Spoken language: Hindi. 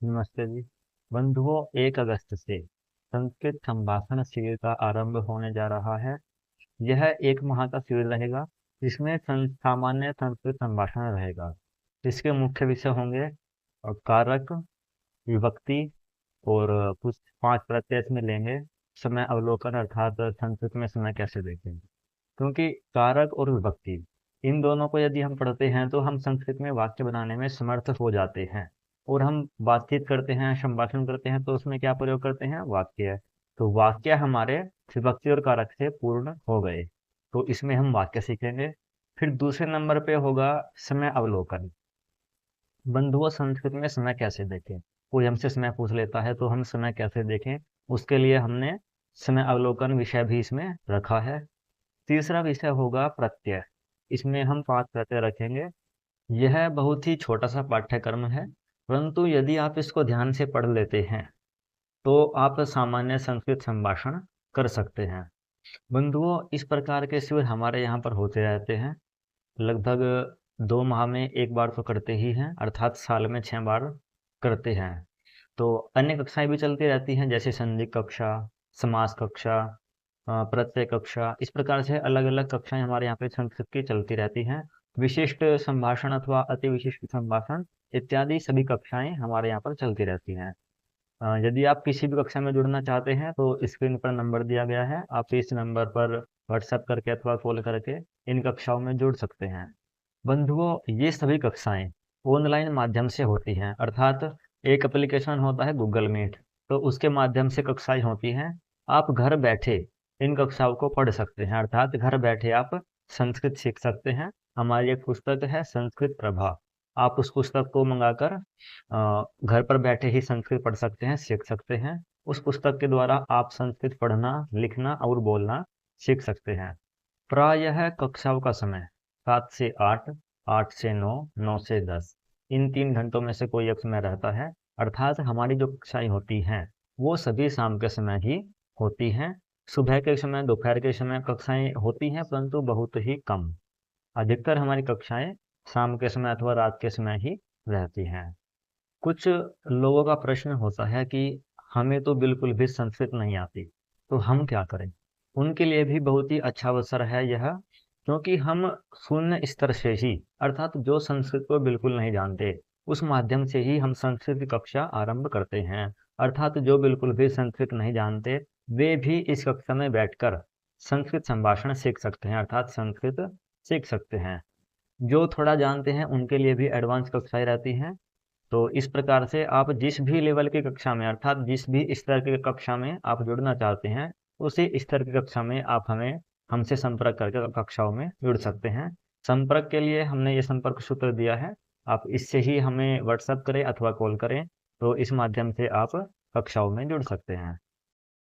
नमस्ते जी। बंधुओं, 1 अगस्त से संस्कृत संभाषण शिविर का आरंभ होने जा रहा है। यह 1 माह का शिविर रहेगा, जिसमें सामान्य संस्कृत संभाषण रहेगा। इसके मुख्य विषय होंगे कारक, विभक्ति और कुछ 5 प्रत्यय इसमें लेंगे। समय अवलोकन अर्थात संस्कृत में समय कैसे देखें, क्योंकि कारक और विभक्ति इन दोनों को यदि हम पढ़ते हैं तो हम संस्कृत में वाक्य बनाने में समर्थ हो जाते हैं। और हम बातचीत करते हैं, संभाषण करते हैं तो उसमें क्या प्रयोग करते हैं? वाक्य। तो वाक्य हमारे विभक्ति और कारक से पूर्ण हो गए, तो इसमें हम वाक्य सीखेंगे। फिर दूसरे नंबर पे होगा समय अवलोकन। बंधुओं, संस्कृत में समय कैसे देखें? कोई हमसे समय पूछ लेता है तो हम समय कैसे देखें, उसके लिए हमने समय अवलोकन विषय भी इसमें रखा है। तीसरा विषय होगा प्रत्यय। इसमें हम 5 प्रत्यय रखेंगे। यह बहुत ही छोटा सा पाठ्यक्रम है, परंतु यदि आप इसको ध्यान से पढ़ लेते हैं तो आप सामान्य संस्कृत संभाषण कर सकते हैं। बंधुओं, इस प्रकार के शिविर हमारे यहाँ पर होते रहते हैं। लगभग 2 माह में 1 बार तो करते ही हैं, अर्थात साल में 6 बार करते हैं। तो अन्य कक्षाएं भी चलती रहती हैं, जैसे संधि कक्षा, समास कक्षा, प्रत्यय कक्षा। इस प्रकार से अलग अलग कक्षाएं हमारे यहाँ पे संस्कृत की चलती रहती हैं। विशिष्ट संभाषण अथवा अति विशिष्ट संभाषण इत्यादि सभी कक्षाएं हमारे यहाँ पर चलती रहती हैं। यदि आप किसी भी कक्षा में जुड़ना चाहते हैं तो स्क्रीन पर नंबर दिया गया है, आप इस नंबर पर व्हाट्सएप करके अथवा कॉल करके इन कक्षाओं में जुड़ सकते हैं। बंधुओं, ये सभी कक्षाएं ऑनलाइन माध्यम से होती हैं, अर्थात एक एप्लीकेशन होता है गूगल मीट, तो उसके माध्यम से कक्षाएं होती हैं। आप घर बैठे इन कक्षाओं को पढ़ सकते हैं, अर्थात घर बैठे आप संस्कृत सीख सकते हैं। हमारी एक पुस्तक है संस्कृत प्रभा, आप उस पुस्तक को मंगाकर घर पर बैठे ही संस्कृत पढ़ सकते हैं, सीख सकते हैं। उस पुस्तक के द्वारा आप संस्कृत पढ़ना, लिखना और बोलना सीख सकते हैं। प्रायः कक्षाओं का समय 7 से 8, 8 से 9, 9 से 10, इन 3 घंटों में से कोई एक समय रहता है। अर्थात हमारी जो कक्षाएं होती हैं वो सभी शाम के समय ही होती हैं। सुबह के समय, दोपहर के समय कक्षाएं होती हैं, परंतु बहुत ही कम। अधिकतर हमारी कक्षाएं शाम के समय अथवा रात के समय ही रहती हैं। कुछ लोगों का प्रश्न होता है कि हमें तो बिल्कुल भी संस्कृत नहीं आती, तो हम क्या करें? उनके लिए भी बहुत ही अच्छा अवसर है यह, क्योंकि हम शून्य स्तर से ही, अर्थात जो संस्कृत को बिल्कुल नहीं जानते, उस माध्यम से ही हम संस्कृत की कक्षा आरंभ करते हैं। अर्थात जो बिल्कुल भी संस्कृत नहीं जानते, वे भी इस कक्षा में बैठकर संस्कृत संभाषण सीख सकते हैं, अर्थात संस्कृत सीख सकते हैं। जो थोड़ा जानते हैं उनके लिए भी एडवांस कक्षाएं रहती हैं। तो इस प्रकार से आप जिस भी लेवल की कक्षा में, अर्थात जिस भी स्तर की कक्षा में आप जुड़ना चाहते हैं, उसी स्तर की कक्षा में आप हमसे संपर्क करके कक्षाओं में जुड़ सकते हैं। संपर्क के लिए हमने ये संपर्क सूत्र दिया है, आप इससे ही हमें व्हाट्सएप करें अथवा कॉल करें, तो इस माध्यम से आप कक्षाओं में जुड़ सकते हैं।